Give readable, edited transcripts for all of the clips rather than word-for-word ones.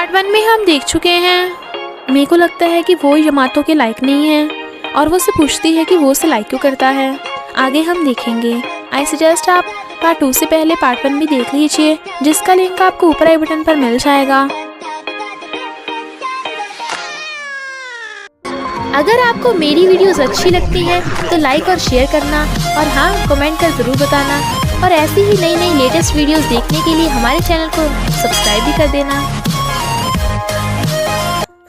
Part 1 में हम देख चुके हैं। मेरे को लगता है कि वो यमातो के लायक नहीं है और वो उससे पूछती है कि वो उसे लाइक क्यों करता है। आगे हम देखेंगे। आई सजेस्ट आप पार्ट 2 से पहले पार्ट 1 भी देख लीजिए, जिसका लिंक आपको ऊपर आई बटन पर मिल जाएगा। अगर आपको मेरी वीडियोस अच्छी लगती है तो लाइक और शेयर करना, और हाँ, कमेंट कर ज़रूर बताना। और ऐसी ही नई नई लेटेस्ट वीडियोस देखने के लिए हमारे चैनल को सब्सक्राइब भी कर देना।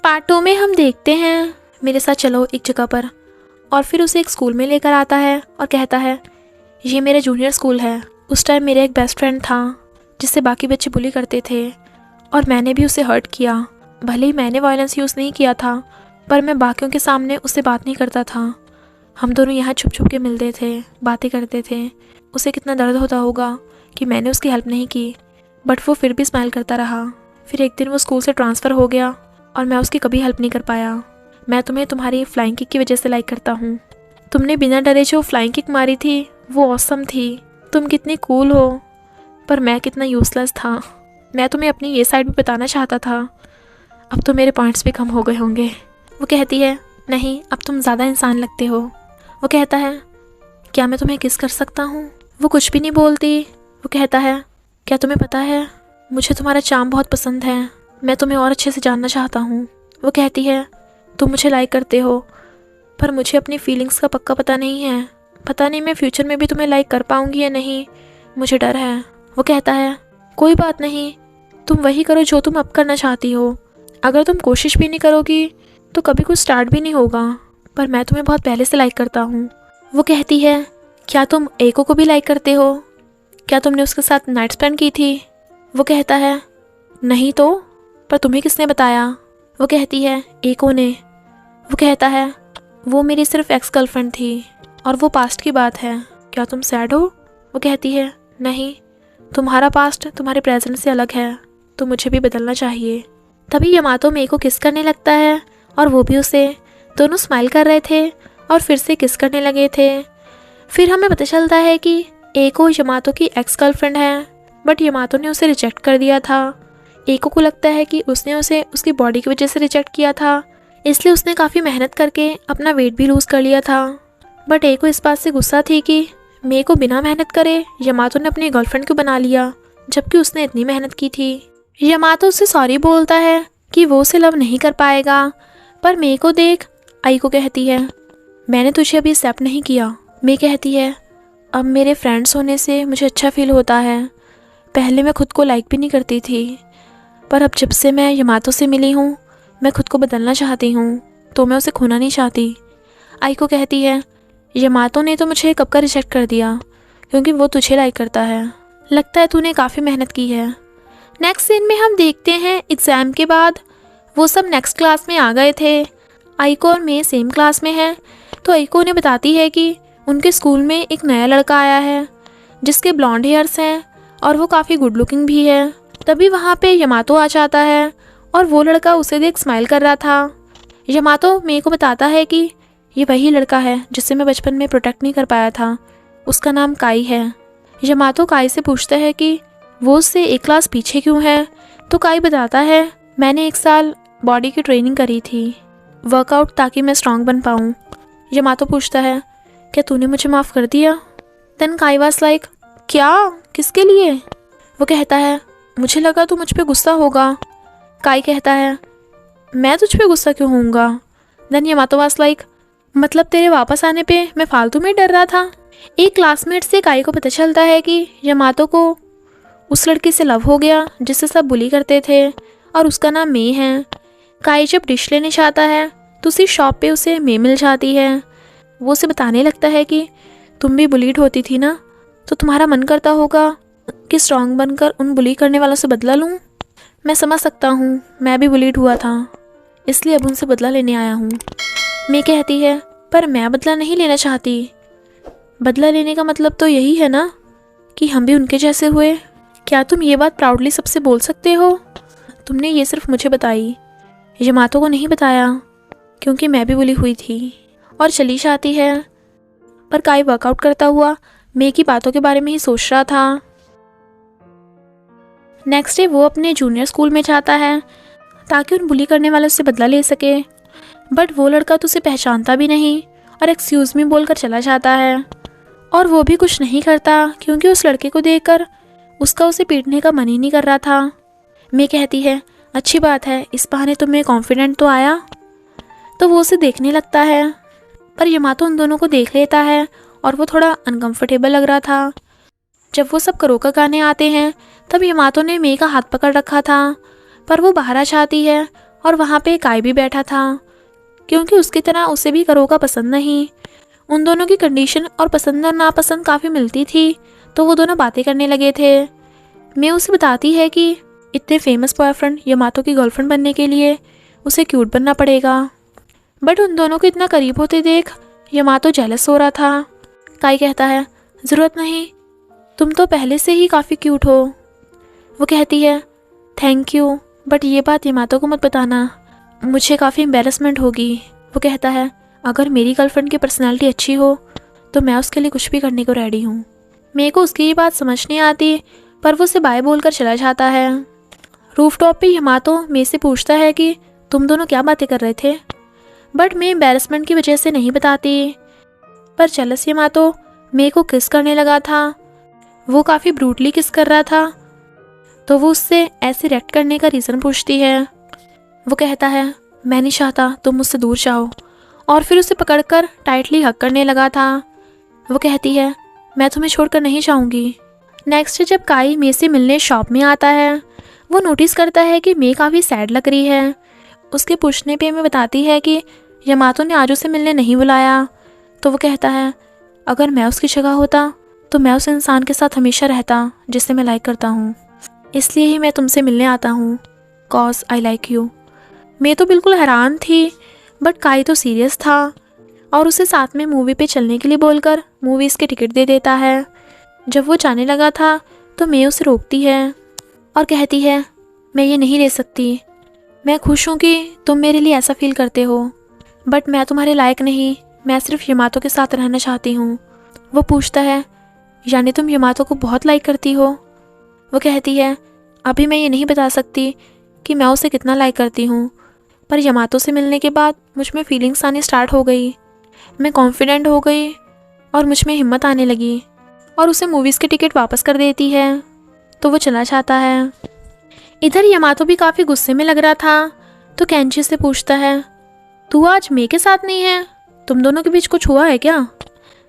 पार्ट 2 में हम देखते हैं, मेरे साथ चलो एक जगह पर, और फिर उसे एक स्कूल में लेकर आता है और कहता है ये मेरा जूनियर स्कूल है। उस टाइम मेरा एक बेस्ट फ्रेंड था जिससे बाकी बच्चे बुली करते थे और मैंने भी उसे हर्ट किया। भले ही मैंने वायलेंस यूज़ नहीं किया था, पर मैं बाकियों के सामने उससे बात नहीं करता था। हम दोनों यहाँ छुप छुप के मिलते थे, बातें करते थे। उसे कितना दर्द होता होगा कि मैंने उसकी हेल्प नहीं की, बट वो फिर भी स्माइल करता रहा। फिर एक दिन वो स्कूल से ट्रांसफ़र हो गया और मैं उसकी कभी हेल्प नहीं कर पाया। मैं तुम्हें तुम्हारी फ्लाइंग किक की वजह से लाइक करता हूँ। तुमने बिना डरे जो फ्लाइंग किक मारी थी वो ऑसम थी। तुम कितनी कूल हो, पर मैं कितना यूज़लेस था। मैं तुम्हें अपनी ये साइड भी बताना चाहता था। अब तो मेरे पॉइंट्स भी कम हो गए होंगे। वो कहती है नहीं, अब तुम ज़्यादा इंसान लगते हो। वो कहता है क्या मैं तुम्हें किस कर सकता हूँ। वो कुछ भी नहीं बोलती। वो कहता है क्या तुम्हें पता है मुझे तुम्हारा चार्म बहुत पसंद है, मैं तुम्हें और अच्छे से जानना चाहता हूँ। वो कहती है तुम मुझे लाइक करते हो, पर मुझे अपनी फीलिंग्स का पक्का पता नहीं है। पता नहीं मैं फ्यूचर में भी तुम्हें लाइक कर पाऊँगी या नहीं, मुझे डर है। वो कहता है कोई बात नहीं, तुम वही करो जो तुम अब करना चाहती हो। अगर तुम कोशिश भी नहीं करोगी तो कभी कुछ स्टार्ट भी नहीं होगा, पर मैं तुम्हें बहुत पहले से लाइक करता हूँ। वो कहती है क्या तुम एको को भी लाइक करते हो? क्या तुमने उसके साथ नाइट स्पेंड की थी? वो कहता है नहीं तो, पर तुम्हें किसने बताया? वो कहती है एको ने। वो कहता है वो मेरी सिर्फ एक्स गर्लफ्रेंड थी और वो पास्ट की बात है। क्या तुम सैड हो? वो कहती है नहीं, तुम्हारा पास्ट तुम्हारे प्रेजेंट से अलग है, तो मुझे भी बदलना चाहिए। तभी यमातो मेरे को किस करने लगता है और वो भी उसे। दोनों स्माइल कर रहे थे और फिर से किस करने लगे थे। फिर हमें पता चलता है कि एको यमातो की एक्स गर्लफ्रेंड है, बट यमातो ने उसे रिजेक्ट कर दिया था। एको को लगता है कि उसने उसे उसकी बॉडी की वजह से रिजेक्ट किया था, इसलिए उसने काफ़ी मेहनत करके अपना वेट भी लूज़ कर लिया था। बट एको इस बात से गुस्सा थी कि मेरे को बिना मेहनत करे यमातो ने अपनी गर्लफ्रेंड को बना लिया, जबकि उसने इतनी मेहनत की थी। यमातो उससे सॉरी बोलता है कि वो उसे लव नहीं कर पाएगा, पर मेरे को देख आइको कहती है मैंने तुझे अभी एक्सेप्ट नहीं किया। मैं कहती है अब मेरे फ्रेंड्स होने से मुझे अच्छा फील होता है। पहले मैं खुद को लाइक भी नहीं करती थी, पर अब जब से मैं यमातो से मिली हूँ मैं खुद को बदलना चाहती हूँ, तो मैं उसे खोना नहीं चाहती। आइको कहती है यमातो ने तो मुझे कब का रिजेक्ट कर दिया, क्योंकि वो तुझे लाइक करता है। लगता है तूने काफ़ी मेहनत की है। नेक्स्ट सीन में हम देखते हैं एग्ज़ाम के बाद वो सब नेक्स्ट क्लास में आ गए थे। आइको और मैं सेम क्लास में हैं, तो आइको उन्हें बताती है कि उनके स्कूल में एक नया लड़का आया है जिसके ब्लॉन्ड हेयर्स हैं और वो काफ़ी गुड लुकिंग भी है। तभी वहाँ पे यमातो आ जाता है और वो लड़का उसे देख स्माइल कर रहा था। यमातो मेरे को बताता है कि ये वही लड़का है जिससे मैं बचपन में प्रोटेक्ट नहीं कर पाया था, उसका नाम काई है। यमातो काई से पूछता है कि वो उससे एक क्लास पीछे क्यों है, तो काई बताता है मैंने 1 साल बॉडी की ट्रेनिंग करी थी, वर्कआउट, ताकि मैं स्ट्रांग बन पाऊँ। यमातो पूछता है क्या तूने मुझे माफ़ कर दिया? देन काई वाज लाइक क्या, किसके लिए? वो कहता है मुझे लगा तू मुझ पे गुस्सा होगा। काई कहता है मैं तुझ पे गुस्सा क्यों होऊंगा? देन यमातो वाज लाइक मतलब तेरे वापस आने पे मैं फालतू में डर रहा था। एक क्लासमेट से काई को पता चलता है कि यमातो को उस लड़की से लव हो गया जिससे सब बुली करते थे, और उसका नाम मे है। काई जब डिश लेने जाता है तो उसी शॉप पे उसे मे मिल जाती है। वो उसे बताने लगता है कि तुम भी बुलीड होती थी ना, तो तुम्हारा मन करता होगा कि स्ट्रांग बनकर उन बुली करने वालों से बदला लूँ। मैं समझ सकता हूँ, मैं भी बुलीड हुआ था, इसलिए अब उनसे बदला लेने आया हूँ। मैं कहती है पर मैं बदला नहीं लेना चाहती। बदला लेने का मतलब तो यही है ना कि हम भी उनके जैसे हुए। क्या तुम ये बात प्राउडली सबसे बोल सकते हो? तुमने ये सिर्फ मुझे बताई, यमातो को नहीं बताया, क्योंकि मैं भी बुली हुई थी। और चली जाती है। पर काई वर्कआउट करता हुआ मे की बातों के बारे में ही सोच रहा था। नेक्स्ट डे वो अपने जूनियर स्कूल में जाता है ताकि उन बुली करने वालों से बदला ले सके। बट वो लड़का तो उसे पहचानता भी नहीं और एक्सक्यूज़ मी बोलकर चला जाता है। और वो भी कुछ नहीं करता क्योंकि उस लड़के को देखकर उसका उसे पीटने का मन ही नहीं कर रहा था। मैं कहती है, अच्छी बात है, इस बहाने तुम्हें कॉन्फिडेंट तो आया। तो वो उसे देखने लगता है, पर यमातो उन दोनों को देख लेता है और वो थोड़ा अनकंफर्टेबल लग रहा था। जब वो सब करोका गाने आते हैं तब यमातो ने मे का हाथ पकड़ रखा था, पर वो बाहर आ जाती है और वहाँ पे काई भी बैठा था क्योंकि उसकी तरह उसे भी करोका पसंद नहीं। उन दोनों की कंडीशन और पसंद और नापसंद काफ़ी मिलती थी, तो वो दोनों बातें करने लगे थे। मैं उसे बताती है कि इतने फेमस बॉयफ्रेंड यमातो की गर्लफ्रेंड बनने के लिए उसे क्यूट बनना पड़ेगा। बट उन दोनों को इतना करीब होते देख यमातो जेलस हो रहा था। काई कहता है, ज़रूरत नहीं, तुम तो पहले से ही काफ़ी क्यूट हो। वो कहती है, थैंक यू, बट ये बात यमातो को मत बताना, मुझे काफ़ी एम्बेरसमेंट होगी। वो कहता है, अगर मेरी गर्लफ्रेंड की पर्सनैलिटी अच्छी हो तो मैं उसके लिए कुछ भी करने को रेडी हूँ। मेरे को उसकी ये बात समझ नहीं आती, पर वो उसे बाय बोलकर चला जाता है। रूफटॉप पे यमातो मे से पूछता है कि तुम दोनों क्या बातें कर रहे थे, बट मैं एम्बेरसमेंट की वजह से नहीं बताती। पर जेलस यमातो मे को किस करने लगा था। वो काफ़ी ब्रूटली किस कर रहा था, तो वो उससे ऐसे रिएक्ट करने का रीज़न पूछती है। वो कहता है, मैं नहीं चाहता तुम मुझसे दूर जाओ, और फिर उसे पकड़कर टाइटली हग करने लगा था। वो कहती है, मैं तुम्हें छोड़कर नहीं जाऊंगी। नेक्स्ट जब काई मे से मिलने शॉप में आता है, वो नोटिस करता है कि मे काफ़ी सैड लग रही है। उसके पूछने पे मैं बताती है कि यमातो ने आज उसे मिलने नहीं बुलाया। तो वो कहता है, अगर मैं उसकी जगह होता तो मैं उस इंसान के साथ हमेशा रहता जिसे मैं लाइक करता हूँ, इसलिए ही मैं तुमसे मिलने आता हूँ, कॉज आई लाइक यू। मैं तो बिल्कुल हैरान थी, बट काई तो सीरियस था और उसे साथ में मूवी पे चलने के लिए बोलकर मूवीज़ के टिकट दे देता है। जब वो जाने लगा था तो मैं उसे रोकती है और कहती है, मैं ये नहीं ले सकती, मैं खुश हूँ कि तुम मेरे लिए ऐसा फील करते हो, बट मैं तुम्हारे लायक नहीं, मैं सिर्फ यमातो के साथ रहना चाहती हूँ। वो पूछता है, यानी तुम यमातो को बहुत लाइक करती हो। वो कहती है, अभी मैं ये नहीं बता सकती कि मैं उसे कितना लाइक करती हूँ, पर यमातो से मिलने के बाद मुझ में फीलिंग्स आनी स्टार्ट हो गई, मैं कॉन्फिडेंट हो गई और मुझ में हिम्मत आने लगी, और उसे मूवीज़ के टिकट वापस कर देती है। तो वो चला जाता है। इधर यमातो भी काफ़ी गुस्से में लग रहा था, तो केंची से पूछता है, तू आज मे के साथ नहीं है, तुम दोनों के बीच कुछ हुआ है क्या?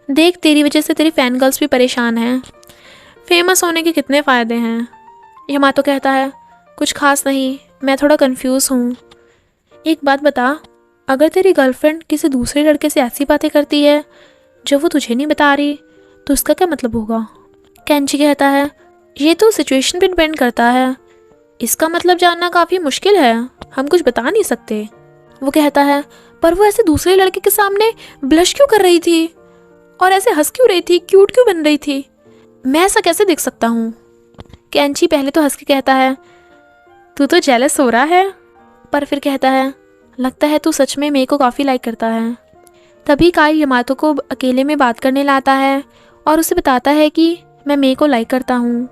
देख, तेरी वजह से तेरी फ़ैन गर्ल्स भी परेशान हैं, फेमस होने के कितने फ़ायदे हैं। यमातो कहता है, कुछ खास नहीं, मैं थोड़ा कंफ्यूज हूँ। एक बात बता, अगर तेरी गर्लफ्रेंड किसी दूसरे लड़के से ऐसी बातें करती है जो वो तुझे नहीं बता रही, तो उसका क्या मतलब होगा? केंची कहता है, ये तो सिचुएशन पे डिपेंड करता है, इसका मतलब जानना काफ़ी मुश्किल है, हम कुछ बता नहीं सकते। वो कहता है, पर वो ऐसे दूसरे लड़के के सामने ब्लश क्यों कर रही थी और ऐसे हंस क्यों रही थी, क्यूट क्यों बन रही थी, मैं ऐसा कैसे देख सकता हूँ? केंची पहले तो हंस के कहता है, तू तो जेलस हो रहा है, पर फिर कहता है, लगता है तू सच में मेरे को काफ़ी लाइक करता है। तभी काई यमातो को अकेले में बात करने लाता है और उसे बताता है कि मैं मेरे को लाइक करता हूँ।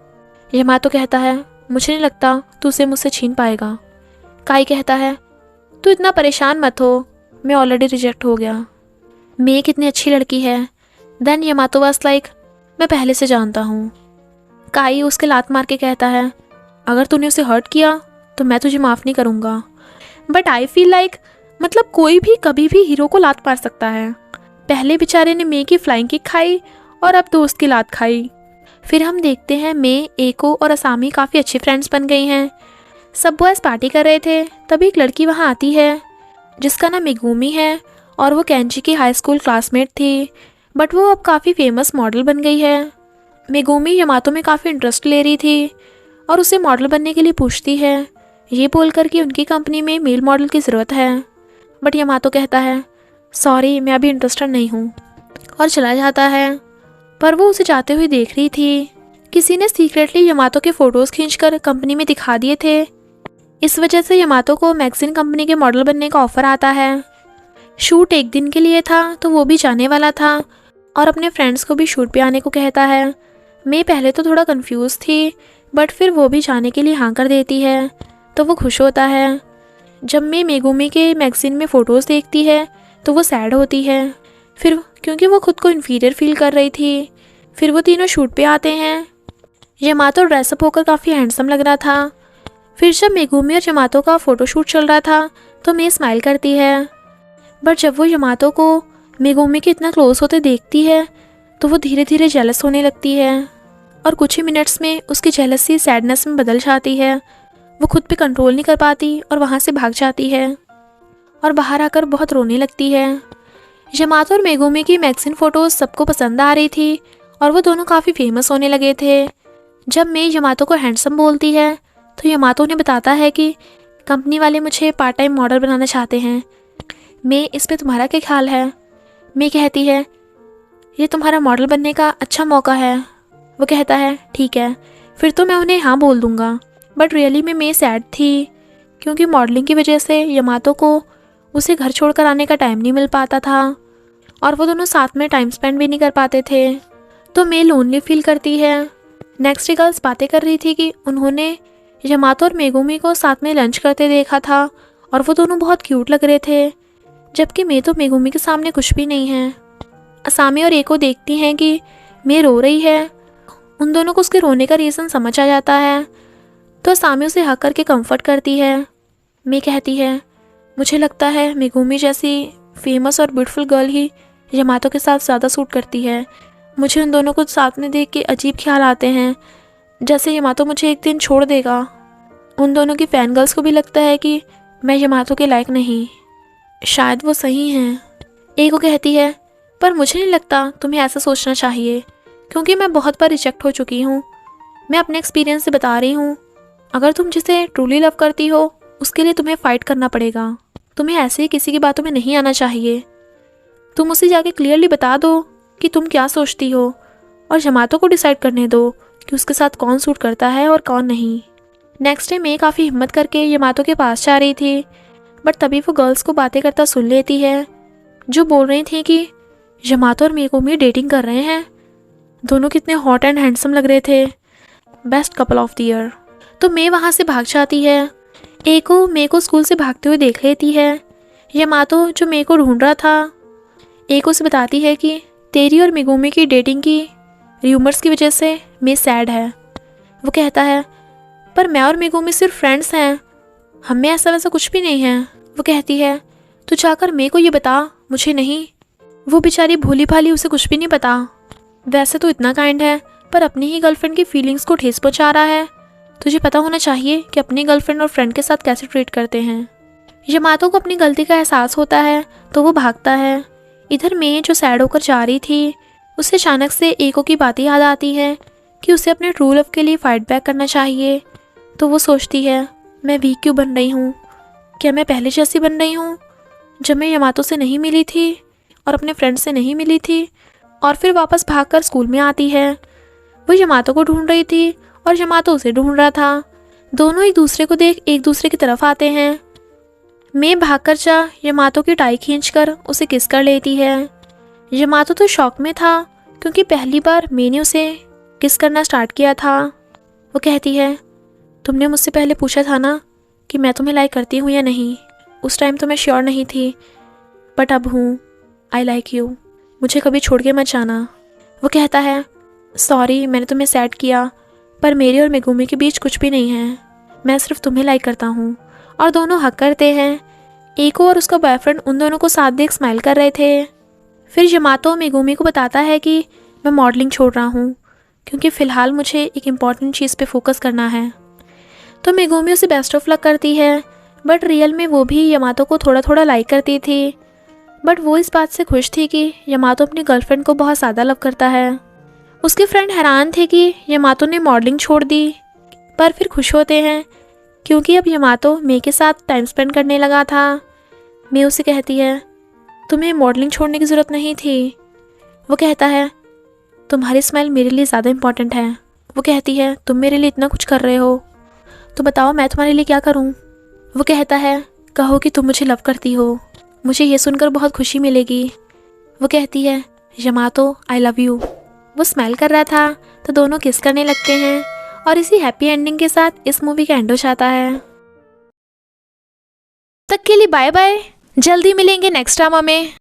यमातो कहता है, मुझे नहीं लगता तू उसे मुझसे छीन पाएगा। काई कहता है, तू इतना परेशान मत हो, मैं ऑलरेडी रिजेक्ट हो गया, मे कितनी अच्छी लड़की है। देन यमातो वाज लाइक, मैं पहले से जानता हूँ। काई उसके लात मार के कहता है, अगर तूने उसे हर्ट किया तो मैं तुझे माफ़ नहीं करूँगा। बट आई फील लाइक, मतलब कोई भी कभी भी हीरो को लात मार सकता है। पहले बेचारे ने मे की फ्लाइंग किक खाई और अब दोस्त की लात खाई। फिर हम देखते हैं मे, एको और असामी काफ़ी अच्छी फ्रेंड्स बन गई हैं। सब बॉयज़ पार्टी कर रहे थे, तभी एक लड़की वहाँ आती है जिसका नाम मेगुमी है और वो केंची की हाई स्कूल क्लासमेट थी, बट वो अब काफ़ी फेमस मॉडल बन गई है। मेगुमी यमातो में काफ़ी इंटरेस्ट ले रही थी और उसे मॉडल बनने के लिए पूछती है, ये बोलकर कि उनकी कंपनी में मेल मॉडल की ज़रूरत है। बट यमातो कहता है, सॉरी, मैं अभी इंटरेस्टेड नहीं हूँ, और चला जाता है। पर वो उसे जाते हुए देख रही थी। किसी ने सीक्रेटली यमातो के फ़ोटोज़ खींचकर कंपनी में दिखा दिए थे। इस वजह से यमातो को मैगज़ीन कंपनी के मॉडल बनने का ऑफ़र आता है। शूट एक दिन के लिए था, तो वो भी जाने वाला था और अपने फ्रेंड्स को भी शूट पे आने को कहता है। मैं पहले तो थोड़ा कंफ्यूज थी, बट फिर वो भी जाने के लिए हाँ कर देती है, तो वो खुश होता है। जब मैं मेगुमी के मैगज़ीन में फ़ोटोज़ देखती है तो वो सैड होती है, फिर क्योंकि वो खुद को इन्फीरियर फील कर रही थी। फिर वो तीनों शूट पे आते हैं। यमातो ड्रेसअप होकर काफ़ी हैंडसम लग रहा था। फिर जब मेगुमी और यमातो का फ़ोटोशूट चल रहा था तो मैं स्माइल करती है, बट जब वो यमातो को मेगुमी के इतना क्लोज होते देखती है तो वो धीरे धीरे जेलस होने लगती है और कुछ ही मिनट्स में उसकी जेलसी सैडनेस में बदल जाती है। वो खुद पे कंट्रोल नहीं कर पाती और वहाँ से भाग जाती है और बाहर आकर बहुत रोने लगती है। यमातो और मेगुमी की मैगज़ीन फ़ोटोज़ सबको पसंद आ रही थी और वो दोनों काफ़ी फेमस होने लगे थे। जब मैं यमातो को हैंडसम बोलती है तो यमातो उन्हें बताता है कि कंपनी वाले मुझे पार्ट टाइम मॉडल बनाना चाहते हैं। मैं इस पे तुम्हारा क्या ख्याल है? मैं कहती है ये तुम्हारा मॉडल बनने का अच्छा मौका है। वो कहता है ठीक है, फिर तो मैं उन्हें हाँ बोल दूँगा। बट रियली में मैं सैड थी क्योंकि मॉडलिंग की वजह से यमातो को उसे घर छोड़कर आने का टाइम नहीं मिल पाता था और वो दोनों साथ में टाइम स्पेंड भी नहीं कर पाते थे। तो मैं लोनली फील करती है। नेक्स्ट डे गर्ल्स बातें कर रही थी कि उन्होंने यमातो और मेगुमी को साथ में लंच करते देखा था और वो दोनों बहुत क्यूट लग रहे थे, जबकि मैं तो मेगुमी के सामने कुछ भी नहीं है। असामी और एको देखती हैं कि मैं रो रही है। उन दोनों को उसके रोने का रीज़न समझ आ जाता है तो असामी उसे हक करके कंफर्ट करती है। मैं कहती है मुझे लगता है मेगुमी जैसी फेमस और ब्यूटीफुल गर्ल ही यमातो के साथ ज़्यादा सूट करती है। मुझे उन दोनों को साथ में देख के अजीब ख्याल आते हैं, जैसे यमातो मुझे एक दिन छोड़ देगा। उन दोनों की फैन गर्ल्स को भी लगता है कि मैं यमातो के लायक नहीं। शायद वो सही हैं। एको कहती है पर मुझे नहीं लगता तुम्हें ऐसा सोचना चाहिए क्योंकि मैं बहुत बार रिजेक्ट हो चुकी हूँ। मैं अपने एक्सपीरियंस से बता रही हूँ, अगर तुम जिसे ट्रूली लव करती हो उसके लिए तुम्हें फ़ाइट करना पड़ेगा। तुम्हें ऐसे ही किसी की बातों में नहीं आना चाहिए। तुम उसे जाके क्लियरली बता दो कि तुम क्या सोचती हो और यमातो को डिसाइड करने दो कि उसके साथ कौन सूट करता है और कौन नहीं। नेक्स्ट डे मैं काफ़ी हिम्मत करके यमातो के पास जा रही थी, बट तभी वो गर्ल्स को बातें करता सुन लेती है जो बोल रही थी कि यमातो और मेगुमी डेटिंग कर रहे हैं। दोनों कितने हॉट एंड हैंडसम लग रहे थे, best couple of the year. तो मैं वहाँ से भाग जाती है। एको मे को स्कूल से भागते हुए देख लेती है। यमातो जो मे को ढूंढ रहा था एको से बताती है कि तेरी और मेगुमी की डेटिंग की र्यूमर्स की वजह से मैं सैड है। वो कहता है पर मैं और मेगुमी सिर्फ फ्रेंड्स हैं, हमें ऐसा वैसा कुछ भी नहीं है। वो कहती है तू जाकर मे को ये बता, मुझे नहीं। वो बेचारी भोली भाली, उसे कुछ भी नहीं पता। वैसे तो इतना काइंड है पर अपनी ही गर्लफ्रेंड की फीलिंग्स को ठेस पहुंचा रहा है। तुझे पता होना चाहिए कि अपनी गर्लफ्रेंड और फ्रेंड के साथ कैसे ट्रीट करते हैं। यमातो को अपनी गलती का एहसास होता है तो वो भागता है। इधर मैं जो सैड होकर जा रही थी उसे अचानक से एको की बातें याद आती है कि उसे अपने ट्रू लव के लिए फाइट बैक करना चाहिए। तो वो सोचती है मैं वीक क्यों बन रही हूँ? क्या मैं पहले जैसी बन रही हूँ जब मैं यमातो से नहीं मिली थी और अपने फ्रेंड से नहीं मिली थी? और फिर वापस भागकर स्कूल में आती है। वो यमातो को ढूंढ रही थी और यमातो उसे ढूंढ रहा था। दोनों एक दूसरे को देख एक दूसरे की तरफ आते हैं। मैं भागकर जा यमातो की टाई खींचकर उसे किस कर लेती है। यमातो तो शॉक में था क्योंकि पहली बार मैंने उसे किस करना स्टार्ट किया था। वो कहती है तुमने मुझसे पहले पूछा था ना कि मैं तुम्हें लाइक करती हूँ या नहीं। उस टाइम तो मैं श्योर नहीं थी, बट अब हूँ। आई लाइक यू, मुझे कभी छोड़ के मत जाना। वो कहता है सॉरी मैंने तुम्हें सैड किया, पर मेरे और मेगुमी के बीच कुछ भी नहीं है, मैं सिर्फ तुम्हें लाइक करता हूँ। और दोनों हक करते हैं। एको और उसका बॉयफ्रेंड उन दोनों को साथ देख स्माइल कर रहे थे। फिर यमातो मेगुमी को बताता है कि मैं मॉडलिंग छोड़ रहा हूँ क्योंकि फ़िलहाल मुझे एक इम्पॉर्टेंट चीज़ पे फोकस करना है। तो मेगुमी उसे बेस्ट ऑफ लक करती है, बट रियल में वो भी यमातो को थोड़ा थोड़ा लाइक करती थी। बट वो इस बात से खुश थी कि यमातो अपनी गर्लफ्रेंड को बहुत ज़्यादा लव करता है। उसके फ्रेंड हैरान थे कि यमातो ने मॉडलिंग छोड़ दी, पर फिर खुश होते हैं क्योंकि अब यमातो मे के साथ टाइम स्पेंड करने लगा था। मे उसे कहती है तुम्हें मॉडलिंग छोड़ने की ज़रूरत नहीं थी। वो कहता है तुम्हारी स्माइल मेरे लिए ज़्यादा इम्पॉर्टेंट है। वो कहती है तुम मेरे लिए इतना कुछ कर रहे हो तो बताओ मैं तुम्हारे लिए क्या करूं? वो कहता है कहो कि तुम मुझे लव करती हो, मुझे ये सुनकर बहुत खुशी मिलेगी। वो कहती है यमातो आई लव यू। वो स्माइल कर रहा था तो दोनों किस करने लगते हैं और इसी हैप्पी एंडिंग के साथ इस मूवी का एंड हो जाता है। तक के लिए बाय बाय, जल्दी मिलेंगे नेक्स्ट ड्रामा में।